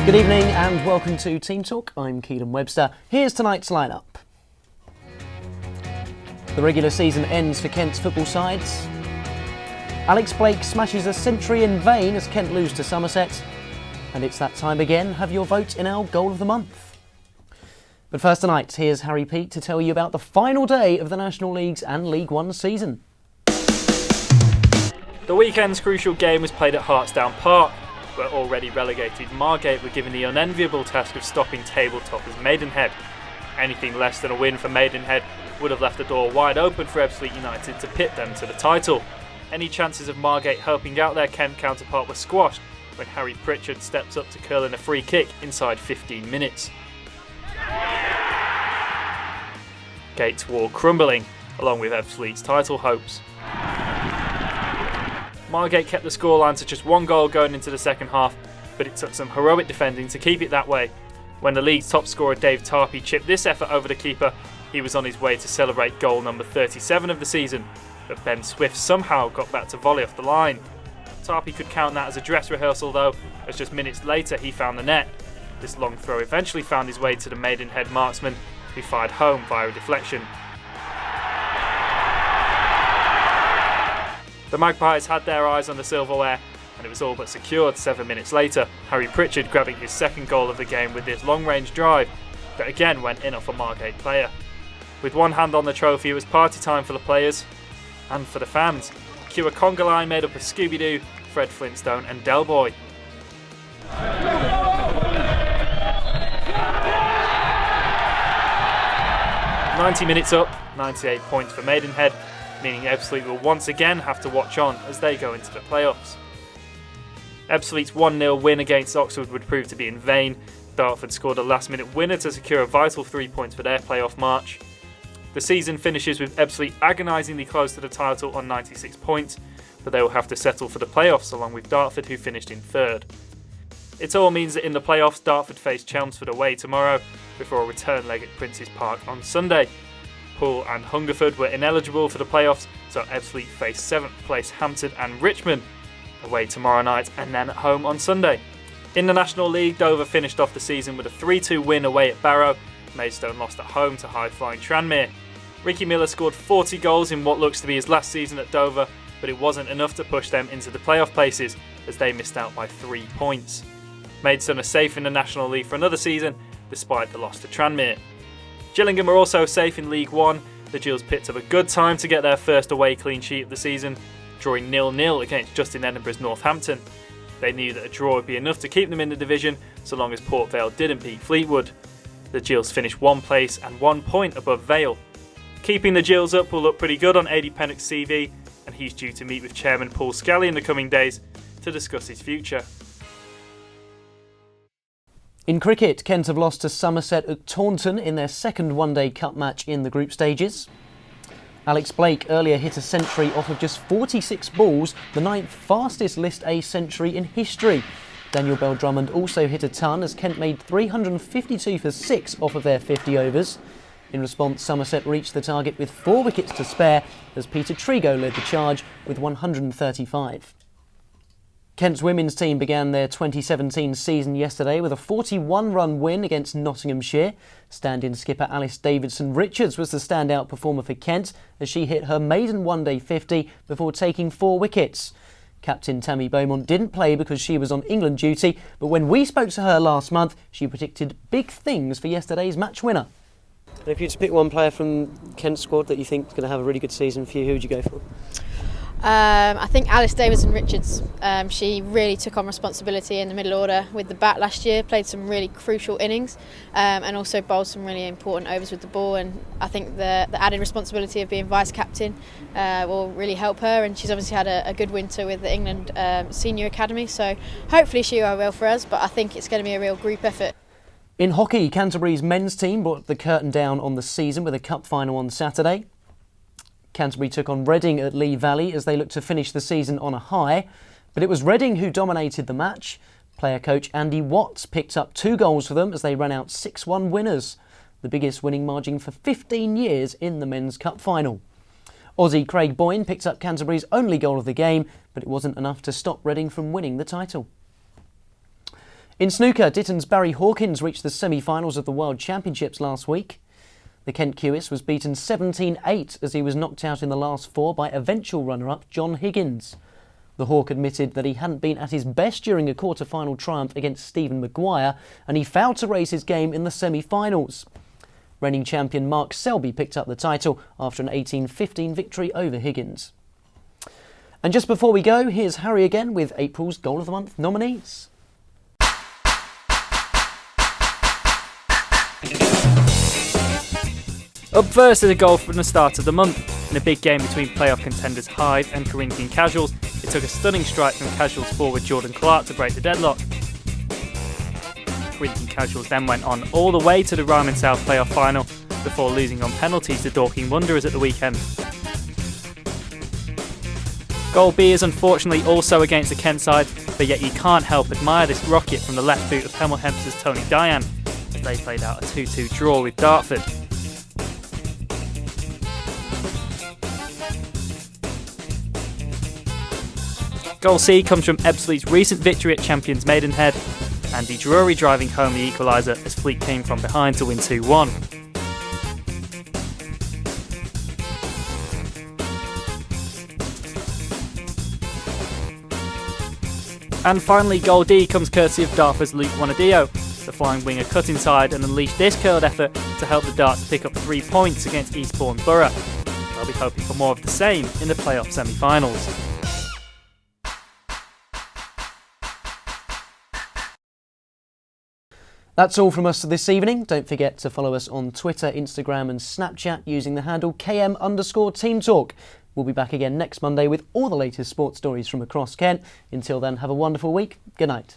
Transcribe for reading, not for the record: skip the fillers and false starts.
Good evening and welcome to Team Talk. I'm Keilan Webster. Here's tonight's lineup. The regular season ends for Kent's football sides. Alex Blake smashes a century in vain as Kent lose to Somerset. And it's that time again. Have your vote in our Goal of the Month. But first tonight, here's Harry Peake to tell you about the final day of the National League's and League One season. The weekend's crucial game was played at Hartsdown Park, where already relegated Margate were given the unenviable task of stopping table toppers Maidenhead. Anything less than a win for Maidenhead would have left the door wide open for Ebbsfleet United to pit them to the title. Any chances of Margate helping out their Kent counterpart were squashed when Harry Pritchard steps up to curl in a free kick inside 15 minutes. Gate's wall crumbling, along with Ebbsfleet's title hopes. Margate kept the scoreline to just one goal going into the second half, but it took some heroic defending to keep it that way. When the league's top scorer Dave Tarpey chipped this effort over the keeper, he was on his way to celebrate goal number 37 of the season, but Ben Swift somehow got back to volley off the line. Tarpey could count that as a dress rehearsal though, as just minutes later he found the net. This long throw eventually found his way to the Maidenhead marksman, who fired home via a deflection. The Magpies had their eyes on the silverware, and it was all but secured 7 minutes later, Harry Pritchard grabbing his second goal of the game with this long-range drive that again went in off a Margate player. With one hand on the trophy, it was party time for the players and for the fans. Cue a conga line made up of Scooby-Doo, Fred Flintstone and Del Boy. "90 minutes up, 98 points for Maidenhead, meaning Ebbsfleet will once again have to watch on as they go into the playoffs. Ebbsfleet's 1-0 win against Oxford would prove to be in vain. Dartford scored a last-minute winner to secure a vital 3 points for their playoff march. The season finishes with Ebbsfleet agonisingly close to the title on 96 points, but they will have to settle for the playoffs along with Dartford, who finished in third. It all means that in the playoffs, Dartford face Chelmsford away tomorrow before a return leg at Princes Park on Sunday. Poole and Hungerford were ineligible for the playoffs, so Ebbsfleet face 7th place Hampton and Richmond away tomorrow night and then at home on Sunday. In the National League, Dover finished off the season with a 3-2 win away at Barrow. Maidstone lost at home to high-flying Tranmere. Ricky Miller scored 40 goals in what looks to be his last season at Dover, but it wasn't enough to push them into the playoff places as they missed out by 3 points. Maidstone are safe in the National League for another season, despite the loss to Tranmere. Gillingham are also safe in League One. The Gills picked up a good time to get their first away clean sheet of the season, drawing 0-0 against Justin Edinburgh's Northampton. They knew that a draw would be enough to keep them in the division, so long as Port Vale didn't beat Fleetwood. The Gills finished 1 place and 1 point above Vale. Keeping the Gills up will look pretty good on Adi Pennock's CV, and he's due to meet with Chairman Paul Scally in the coming days to discuss his future. In cricket, Kent have lost to Somerset at Taunton in their second one-day cup match in the group stages. Alex Blake earlier hit a century off of just 46 balls, the 9th fastest List A century in history. Daniel Bell-Drummond also hit a ton as Kent made 352 for 6 off of their 50 overs. In response, Somerset reached the target with 4 wickets to spare as Peter Trigo led the charge with 135. Kent's women's team began their 2017 season yesterday with a 41-run win against Nottinghamshire. Stand-in skipper Alice Davidson-Richards was the standout performer for Kent as she hit her maiden one-day 50 before taking 4 wickets. Captain Tammy Beaumont didn't play because she was on England duty, but when we spoke to her last month, she predicted big things for yesterday's match winner. And if you had to pick one player from Kent's squad that you think is going to have a really good season for you, who would you go for? I think Alice Davidson-Richards. She really took on responsibility in the middle order with the bat last year, played some really crucial innings and also bowled some really important overs with the ball, and I think the added responsibility of being vice-captain will really help her, and she's obviously had a good winter with the England Senior Academy, so hopefully she'll go well for us, but I think it's going to be a real group effort. In hockey, Canterbury's men's team brought the curtain down on the season with a cup final on Saturday. Canterbury took on Reading at Lee Valley as they looked to finish the season on a high, but it was Reading who dominated the match. Player coach Andy Watts picked up 2 goals for them as they ran out 6-1 winners, the biggest winning margin for 15 years in the men's cup final. Aussie Craig Boyne picked up Canterbury's only goal of the game, but it wasn't enough to stop Reading from winning the title. In snooker, Ditton's Barry Hawkins reached the semi-finals of the World Championships last week. The Kent Kewis was beaten 17-8 as he was knocked out in the last four by eventual runner-up John Higgins. The Hawk admitted that he hadn't been at his best during a quarter-final triumph against Stephen Maguire, and he failed to raise his game in the semi-finals. Reigning champion Mark Selby picked up the title after an 18-15 victory over Higgins. And just before we go, here's Harry again with April's Goal of the Month nominees. Up first is a goal from the start of the month. In a big game between playoff contenders Hyde and Corinthian Casuals, it took a stunning strike from Casuals forward Jordan Clark to break the deadlock. Corinthian Casuals then went on all the way to the Ryman South playoff final before losing on penalties to Dorking Wanderers at the weekend. Goal B is unfortunately also against the Kent side, but yet you can't help admire this rocket from the left boot of Hemel Hempstead's Tony Diane as they played out a 2-2 draw with Dartford. Goal C comes from Ebbsfleet's recent victory at Champions Maidenhead, Andy Drury driving home the equaliser as Fleet came from behind to win 2-1. And finally, goal D comes courtesy of Dartford's Luke Wanadio. The flying winger cut inside and unleashed this curled effort to help the Darts pick up 3 points against Eastbourne Borough. They'll be hoping for more of the same in the playoff semi-finals. That's all from us this evening. Don't forget to follow us on Twitter, Instagram and Snapchat using the handle KM_Team Talk. We'll be back again next Monday with all the latest sports stories from across Kent. Until then, have a wonderful week. Good night.